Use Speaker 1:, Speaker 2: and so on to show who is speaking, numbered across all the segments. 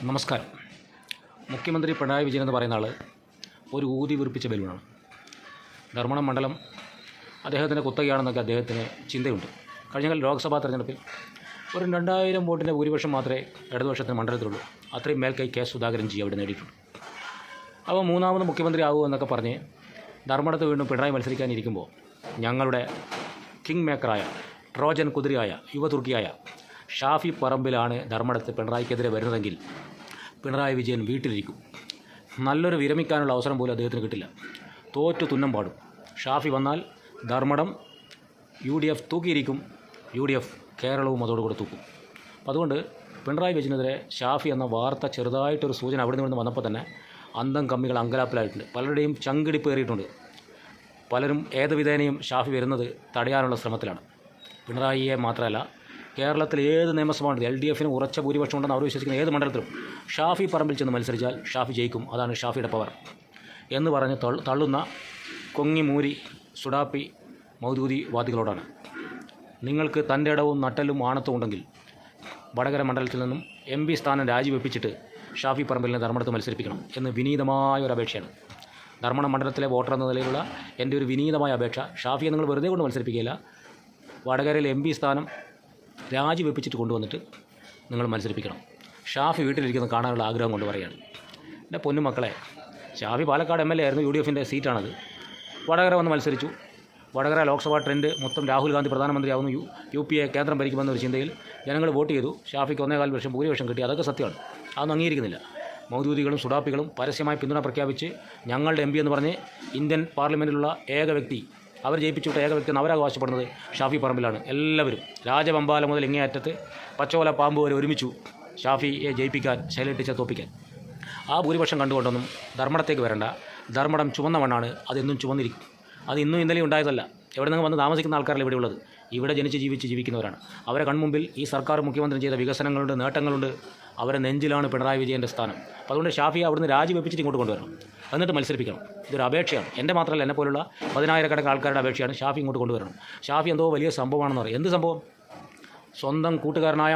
Speaker 1: നമസ്കാരം. മുഖ്യമന്ത്രി പിണറായി വിജയൻ എന്ന് പറയുന്ന ആൾ ഒരു ഊതി വീർപ്പിച്ച ബലൂണാണ്. ധർമ്മടം മണ്ഡലം അദ്ദേഹത്തിൻ്റെ കുത്തകയാണെന്നൊക്കെ അദ്ദേഹത്തിന് ചിന്തയുണ്ട്. കഴിഞ്ഞ ലോക്സഭാ തെരഞ്ഞെടുപ്പിൽ ഒരു 2000 വോട്ടിൻ്റെ ഭൂരിപക്ഷം മാത്രമേ ഇടതുപക്ഷത്തിന് മണ്ഡലത്തിലുള്ളൂ. അത്രയും മേൽക്കൈ കെ സുധാകരൻ ജി അവിടെ നേടിയിട്ടുണ്ട്. അപ്പോൾ മൂന്നാമത് മുഖ്യമന്ത്രി ആകുമോ എന്നൊക്കെ പറഞ്ഞ് ധർമ്മടത്ത് വീണ്ടും പിണറായി മത്സരിക്കാനിരിക്കുമ്പോൾ ഞങ്ങളുടെ കിങ് മേക്കറായ ട്രോജൻ കുതിരയായ യുവതുർക്കിയായ ഷാഫി പറമ്പിലാണ് ധർമ്മടത്ത് പിണറായിക്കെതിരെ വരുന്നതെങ്കിൽ പിണറായി വിജയൻ വീട്ടിലിരിക്കും. നല്ലൊരു വിരമിക്കാനുള്ള അവസരം പോലും അദ്ദേഹത്തിന് കിട്ടില്ല. തോറ്റു തുന്നം പാടും. ഷാഫി വന്നാൽ ധർമ്മടം UDF തൂക്കിയിരിക്കും. UDF കേരളവും അതോടുകൂടെ തൂക്കും. അപ്പോൾ അതുകൊണ്ട് പിണറായി വിജയനെതിരെ ഷാഫി എന്ന വാർത്ത ചെറുതായിട്ടൊരു സൂചന അവിടെ നിന്ന് വന്നപ്പോൾ തന്നെ അന്തം കമ്മികൾ അങ്കലാപ്പിലായിട്ടുണ്ട്. പലരുടെയും ചങ്കിടിപ്പ് കയറിയിട്ടുണ്ട്. പലരും ഏത് വിധേനയും ഷാഫി വരുന്നത് തടയാനുള്ള ശ്രമത്തിലാണ്. പിണറായിയെ മാത്രമല്ല, കേരളത്തിൽ ഏത് നിയമസഭ LDFന് ഉറച്ച ഭൂരിപക്ഷം ഉണ്ടെന്ന് അവർ വിശ്വസിക്കുന്ന ഏത് മണ്ഡലത്തിലും ഷാഫി പറമ്പിൽ ചെന്ന് മത്സരിച്ചാൽ ഷാഫി ജയിക്കും. അതാണ് ഷാഫിയുടെ പവർ എന്ന് പറഞ്ഞ് തള്ളുന്ന കൊങ്ങി മൂരി സുഡാപ്പി മൗദൂദി വാദികളോടാണ്. നിങ്ങൾക്ക് തൻ്റെ ഇടവും നട്ടലും ആണത്തും ഉണ്ടെങ്കിൽ വടകര മണ്ഡലത്തിൽ നിന്നും MP സ്ഥാനം രാജിവെപ്പിച്ചിട്ട് ഷാഫി പറമ്പിലിനെ ധർമ്മടത്ത് മത്സരിപ്പിക്കണം എന്ന് വിനീതമായ ഒരു അപേക്ഷയാണ്. ധർമ്മടം മണ്ഡലത്തിലെ വോട്ടർ എന്ന നിലയിലുള്ള എൻ്റെ ഒരു വിനീതമായ അപേക്ഷ, ഷാഫിയെ നിങ്ങൾ വെറുതെ കൊണ്ട് മത്സരിപ്പിക്കുകയില്ല, വടകരയിൽ MP സ്ഥാനം രാജിവെപ്പിച്ചിട്ട് കൊണ്ടുവന്നിട്ട് നിങ്ങൾ മത്സരിപ്പിക്കണം. ഷാഫി വീട്ടിലിരിക്കുന്ന കാണാനുള്ള ആഗ്രഹം കൊണ്ട് പറയുകയാണ്. എൻ്റെ പൊന്നുമക്കളെ, ഷാഫി പാലക്കാട് MLA ആയിരുന്നു. UDFൻ്റെ സീറ്റാണത്. വടകര വന്ന് മത്സരിച്ചു. വടകര ലോക്സഭാ ട്രെൻഡ് മൊത്തം രാഹുൽ ഗാന്ധി പ്രധാനമന്ത്രിയാവുന്നു, UPA കേന്ദ്രം ഭരിക്കുമെന്നൊരു ചിന്തയിൽ ജനങ്ങൾ വോട്ട് ചെയ്തു. ഷാഫിക്ക് 1.25 ലക്ഷം ഭൂരിപക്ഷം കിട്ടി. അതൊക്കെ സത്യമാണ്. അതൊന്നും അംഗീകരിക്കുന്നില്ല. മൗദൂദികളും സുഡാപ്പികളും പരസ്യമായി പിന്തുണ പ്രഖ്യാപിച്ച് ഞങ്ങളുടെ MP എന്ന് പറഞ്ഞ് ഇന്ത്യൻ പാർലമെൻറ്റിലുള്ള ഏക വ്യക്തി, അവർ ജയിപ്പിച്ചുവിട്ട ഏക വ്യക്തി എന്ന് അവരാവകാശപ്പെടുന്നത് ഷാഫി പറമ്പിലാണ്. എല്ലാവരും രാജപമ്പാല മുതൽ ഇങ്ങേയറ്റത്ത് പച്ചോല പാമ്പ് വരെ ഒരുമിച്ചു ഷാഫിയെ ജയിപ്പിക്കാൻ, ശൈലജ ടീച്ചർ തോപ്പിക്കാൻ. ആ ഭൂരിപക്ഷം കണ്ടുകൊണ്ടൊന്നും ധർമ്മടത്തേക്ക് വരണ്ട. ധർമ്മടം ചുവന്ന മണ്ണാണ്. അതെന്നും ചുവന്നിരിക്കും. അത് ഇന്നും ഇന്നലെയും ഉണ്ടായതല്ല. എവിടെ നിന്ന് വന്ന് താമസിക്കുന്ന ആൾക്കാരല്ല ഇവിടെ ഉള്ളത്. ഇവിടെ ജനിച്ച് ജീവിക്കുന്നവരാണ്. അവരെ കൺമുമ്പിൽ ഈ സർക്കാർ മുഖ്യമന്ത്രി ചെയ്ത വികസനങ്ങളുണ്ട്, നേട്ടങ്ങളുണ്ട്. അവരെ നെഞ്ചിലാണ് പിണറായി വിജയൻ്റെ സ്ഥാനം. അപ്പോൾ അതുകൊണ്ട് ഷാഫിയെ അവിടുന്ന് രാജിവെപ്പിച്ചിട്ട് ഇങ്ങോട്ട് കൊണ്ടുവരണം. എന്നിട്ട് മത്സരിപ്പിക്കണം. ഇതൊരു അപേക്ഷയാണ്. എൻ്റെ മാത്രമല്ല, എന്നെ പോലുള്ള 10,000 ആൾക്കാരുടെ അപേക്ഷയാണ്. ഷാഫി ഇങ്ങോട്ട് കൊണ്ടുവരണം. ഷാഫി എന്തോ വലിയ സംഭവമാണെന്ന് പറയും. എന്ത് സംഭവം? സ്വന്തം കൂട്ടുകാരനായ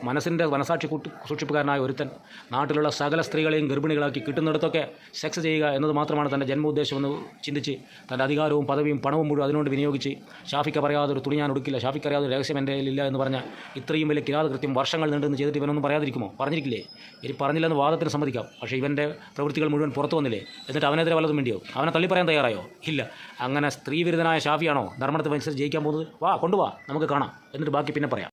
Speaker 1: മനസ്സിൻ്റെ മനസാക്ഷി സൂക്ഷിപ്പുകാരനായ ഒരുത്തൻ നാട്ടിലുള്ള സകല സ്ത്രീകളെയും ഗർഭിണികളാക്കി കിട്ടുന്നിടത്തൊക്കെ സെക്സ് ചെയ്യുക എന്നത് മാത്രമാണ് തൻ്റെ ജന്മ ഉദ്ദേശമെന്ന് ചിന്തിച്ച് തൻ്റെ അധികാരവും പദവിയും പണവും മുഴുവൻ അതിനുകൊണ്ട് വിനിയോഗിച്ച് ഷാഫിക്ക് പറയാതൊരു തുണി ഞാൻ ഉടുക്കില്ല, ഷാഫിക്ക് അറിയാതൊരു രഹസ്യം എൻ്റെ ഇല്ല എന്ന് പറഞ്ഞ ഇത്രയും വലിയ കിരാതകൃത്യം വർഷങ്ങൾ നീണ്ടെന്ന് ചെയ്തിട്ട് ഇവനൊന്നും പറയാതിരിക്കുമോ? പറഞ്ഞിരിക്കില്ലേ? ഇനി പറഞ്ഞില്ലെന്ന് വാദത്തിന് സമ്മതിക്കാം. പക്ഷേ ഇവൻ്റെ പ്രവൃത്തികൾ മുഴുവൻ പുറത്തു വന്നില്ലേ? എന്നിട്ട് അവനെതിരെ വല്ലതും വേണ്ടിയോ? അവനെ തള്ളിപ്പറയാൻ തയ്യാറായോ? ഇല്ല. അങ്ങനെ സ്ത്രീവിരുദ്ധനായ ഷാഫിയാണോ ധർമ്മടത്ത് മത്സരിച്ച് ജയിക്കാൻ പോകുന്നത്? വാ, കൊണ്ടുവാ, നമുക്ക് കാണാം. എന്നിട്ട് ബാക്കി പിന്നെ പറയാം.